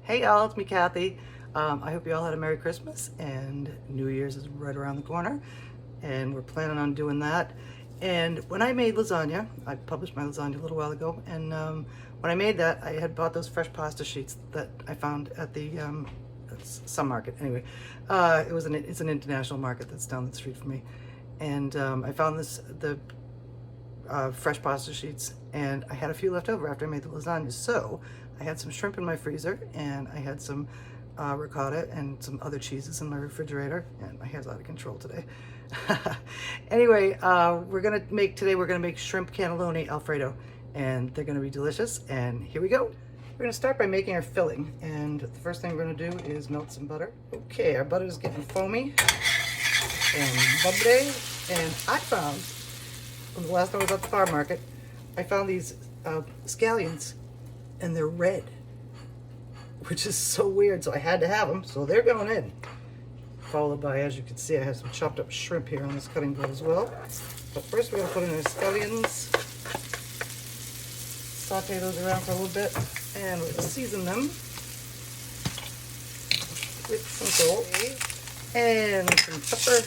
Hey y'all, it's me, Kathy. I hope you all had a Merry Christmas, and New Year's is right around the corner, and we're planning on doing that. And when I made lasagna, I published my lasagna a little while ago, and when I made that, I had bought those fresh pasta sheets that I found at the some market. Anyway, it's an international market that's down the street from me, and I found the fresh pasta sheets, and I had a few left over after I made the lasagna. So I had some shrimp in my freezer, and I had some ricotta and some other cheeses in my refrigerator, and my hair's out of control today. Anyway, we're gonna make shrimp cannelloni Alfredo, and they're gonna be delicious. And here we go. We're gonna start by making our filling, and the first thing we're gonna do is melt some butter. Okay, our butter is getting foamy and bubbly, and I found, the last time I was at the farm market, I found these scallions, and they're red, which is so weird. So I had to have them, so they're going in. Followed by, as you can see, I have some chopped up shrimp here on this cutting board as well. But first we're going to put in our scallions, saute those around for a little bit, and we're going to season them with some salt and some pepper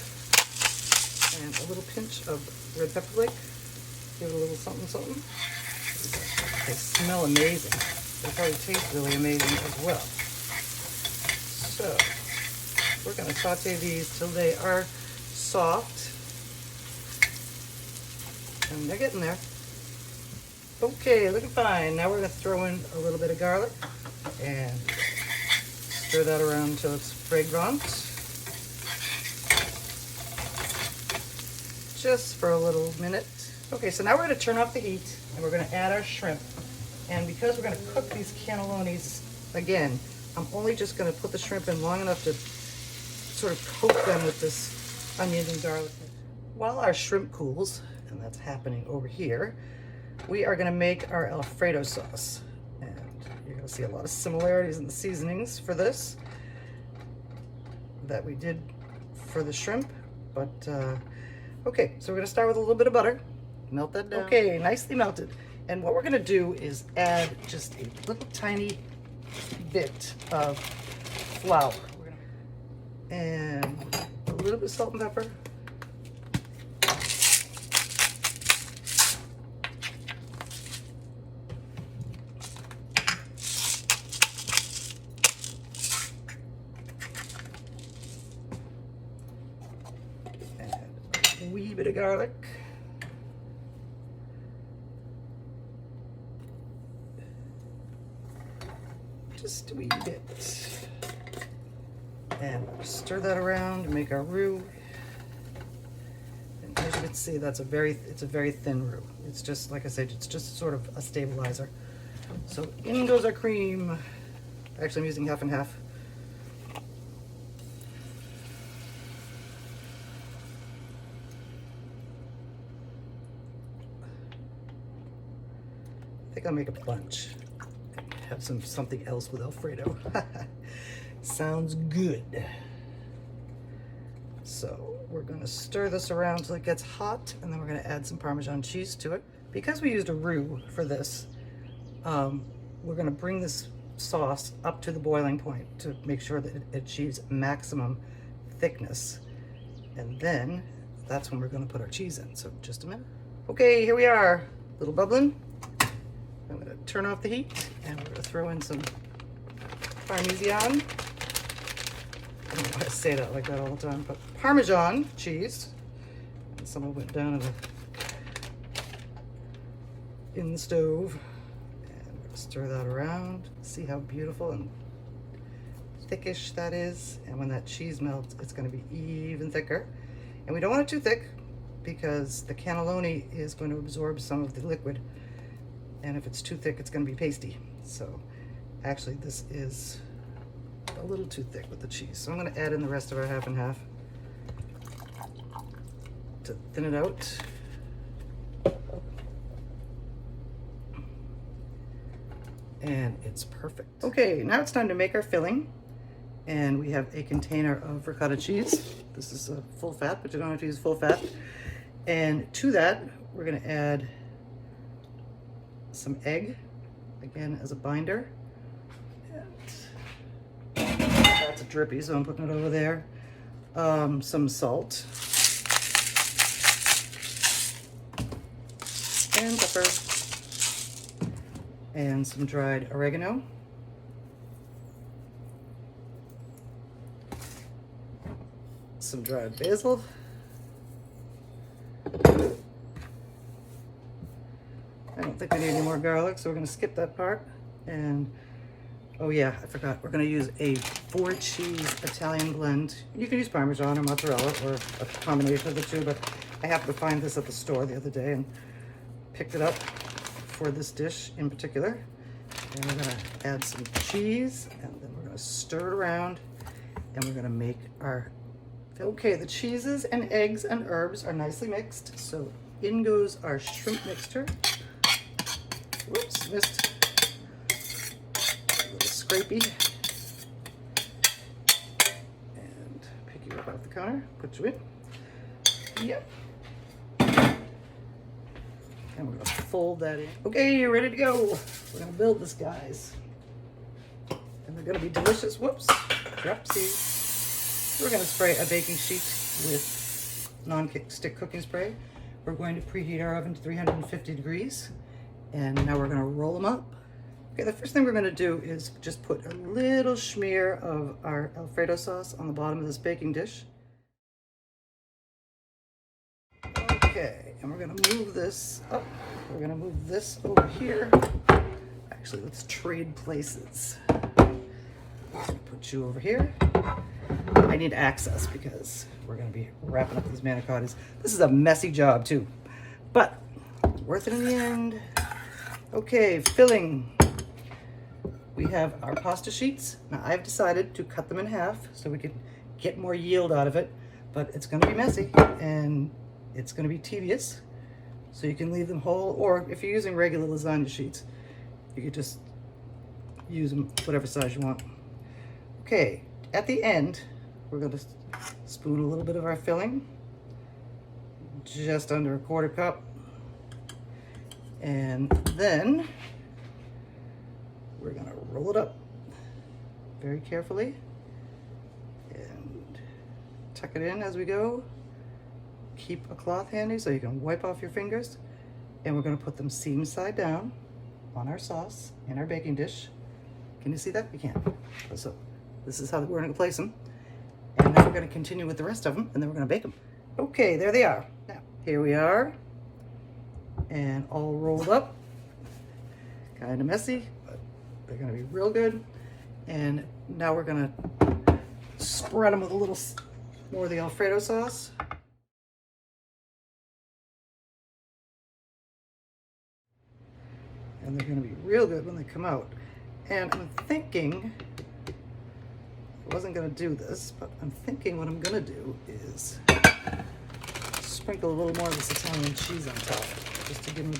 and a little pinch of red pepper flake. Give it a little something, something. They smell amazing. They probably taste really amazing as well. So we're going to saute these till they are soft, and they're getting there. Okay, looking fine. Now we're going to throw in a little bit of garlic and stir that around until it's fragrant. Just for a little minute. Okay, so now we're going to turn off the heat, and we're going to add our shrimp. And because we're going to cook these cannellonis again, I'm only just going to put the shrimp in long enough to sort of coat them with this onion and garlic. While our shrimp cools, and that's happening over here, we are going to make our Alfredo sauce. And you're going to see a lot of similarities in the seasonings for this that we did for the shrimp. But okay, so we're going to start with a little bit of butter. Melt that down. Okay, nicely melted. And what we're going to do is add just a little tiny bit of flour. And a little bit of salt and pepper. And a wee bit of garlic. Just a wee bit. And stir that around and make our roux. And as you can see, it's a very thin roux. It's just, like I said, it's just sort of a stabilizer. So in goes our cream. Actually, I'm using half and half. I think I'll make a bunch. Have something else with Alfredo. Sounds good. So we're going to stir this around till it gets hot, and then we're going to add some Parmesan cheese to it. Because we used a roux for this, we're going to bring this sauce up to the boiling point to make sure that it achieves maximum thickness. And then that's when we're going to put our cheese in. So just a minute. Okay, here we are. A little bubbling. I'm going to turn off the heat, and we're going to throw in some Parmesan. I don't know why I say that like that all the time, but Parmesan cheese. And some of it went down in the stove. And we're going to stir that around. See how beautiful and thickish that is. And when that cheese melts, it's going to be even thicker. And we don't want it too thick, because the cannelloni is going to absorb some of the liquid. And if it's too thick, it's going to be pasty. So actually, this is a little too thick with the cheese. So I'm going to add in the rest of our half and half to thin it out. And it's perfect. Okay, now it's time to make our filling. And we have a container of ricotta cheese. This is a full fat, but you don't have to use full fat. And to that, we're going to add some egg, again as a binder. And drippy, so I'm putting it over there. Some salt. And pepper. And some dried oregano. Some dried basil. I don't think we need any more garlic, so we're gonna skip that part. And, oh yeah, I forgot, we're gonna use a 4-cheese Italian blend. You can use Parmesan or mozzarella or a combination of the two, but I happened to find this at the store the other day and picked it up for this dish in particular. And we're gonna add some cheese, and then we're gonna stir it around, and we're gonna make our, okay, the cheeses and eggs and herbs are nicely mixed, so in goes our shrimp mixture. Whoops, missed. A little scrapey. And pick you up off the counter, put you in. Yep. And we're gonna fold that in. Okay, you're ready to go. We're gonna build this, guys. And they're gonna be delicious. Whoops, dropsy. We're gonna spray a baking sheet with non-stick cooking spray. We're going to preheat our oven to 350 degrees. And now we're gonna roll them up. Okay, the first thing we're gonna do is just put a little smear of our Alfredo sauce on the bottom of this baking dish. Okay, and we're gonna move this up. We're gonna move this over here. Actually, let's trade places. Put you over here. I need access because we're gonna be wrapping up these manicottis. This is a messy job too, but worth it in the end. Okay, filling. We have our pasta sheets. Now I've decided to cut them in half so we can get more yield out of it, but it's gonna be messy and it's gonna be tedious. So you can leave them whole, or if you're using regular lasagna sheets, you could just use them whatever size you want. Okay, at the end, we're gonna spoon a little bit of our filling, just under a 1/4 cup. And then we're gonna roll it up very carefully and tuck it in as we go. Keep a cloth handy so you can wipe off your fingers. And we're gonna put them seam side down on our sauce in our baking dish. Can you see that? You can't. So this is how we're gonna place them. And now we're gonna continue with the rest of them, and then we're gonna bake them. Okay, there they are. Now, here we are. And all rolled up. Kind of messy, but they're gonna be real good. And now we're gonna spread them with a little more of the Alfredo sauce. And they're gonna be real good when they come out. And I'm thinking, I wasn't gonna do this, but I'm thinking what I'm gonna do is sprinkle a little more of this Italian cheese on top, just to give them a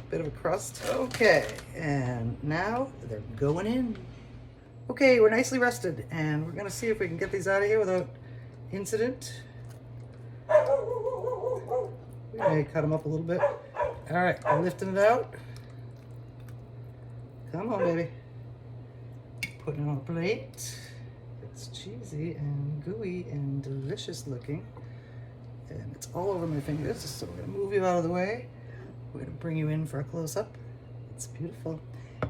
bit of a crust. Okay, and now they're going in. Okay, we're nicely rested, and we're gonna see if we can get these out of here without incident. We may cut them up a little bit. All right, I'm lifting it out. Come on, baby. Putting it on a plate. It's cheesy and gooey and delicious looking. And it's all over my fingers, so we're gonna move you out of the way. We're gonna bring you in for a close-up. It's beautiful.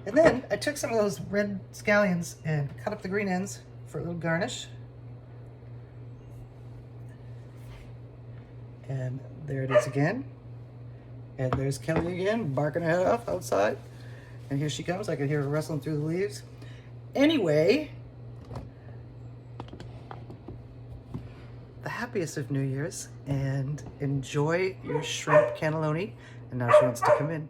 And then I took some of those red scallions and cut up the green ends for a little garnish. And there it is again. And there's Kelly again, barking her head off outside. And here she comes. I can hear her rustling through the leaves. Anyway, the happiest of New Year's, and enjoy your shrimp cannelloni. And now she wants to come in.